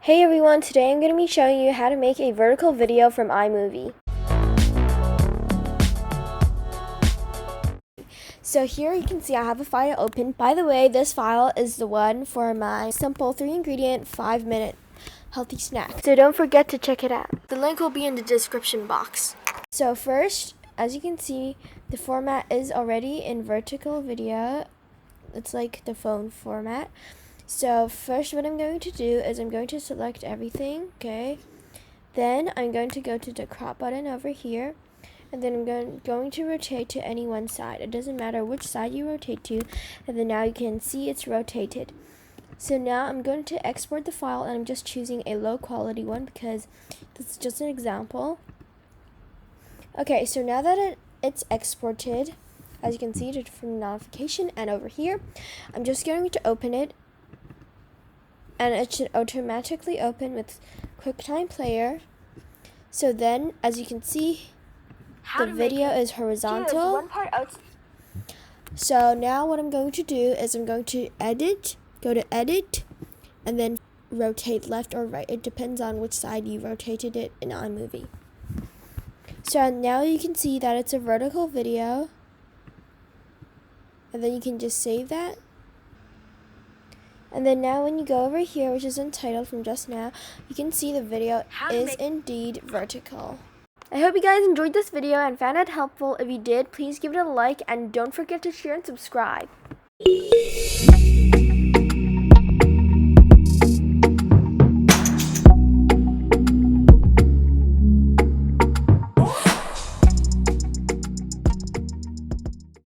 Hey everyone, today I'm going to be showing you how to make a vertical video from iMovie. So here you can see I have a file open. By the way, this file is the one for my simple 3-ingredient, 5-minute healthy snack. So don't forget to check it out. The link will be in the description box. So first, as you can see, the format is already in vertical video. It's like the phone format. So first what I'm going to do is I'm going to select everything, okay? Then I'm going to go to the crop button over here, and then I'm going to rotate to any one side. It doesn't matter which side you rotate to, and then now you can see it's rotated. So now I'm going to export the file, and I'm just choosing a low quality one because this is just an example. Okay, so now that it's exported, as you can see from the notification and over here, I'm just going to open it. And it should automatically open with QuickTime player. So then, as you can see, the video is horizontal. So now what I'm going to do is I'm going to go to edit, and then rotate left or right. It depends on which side you rotated it in iMovie. So now you can see that it's a vertical video. And then you can just save that. And then now when you go over here, which is untitled from just now, you can see the video is indeed vertical. I hope you guys enjoyed this video and found it helpful. If you did, please give it a like and don't forget to share and subscribe.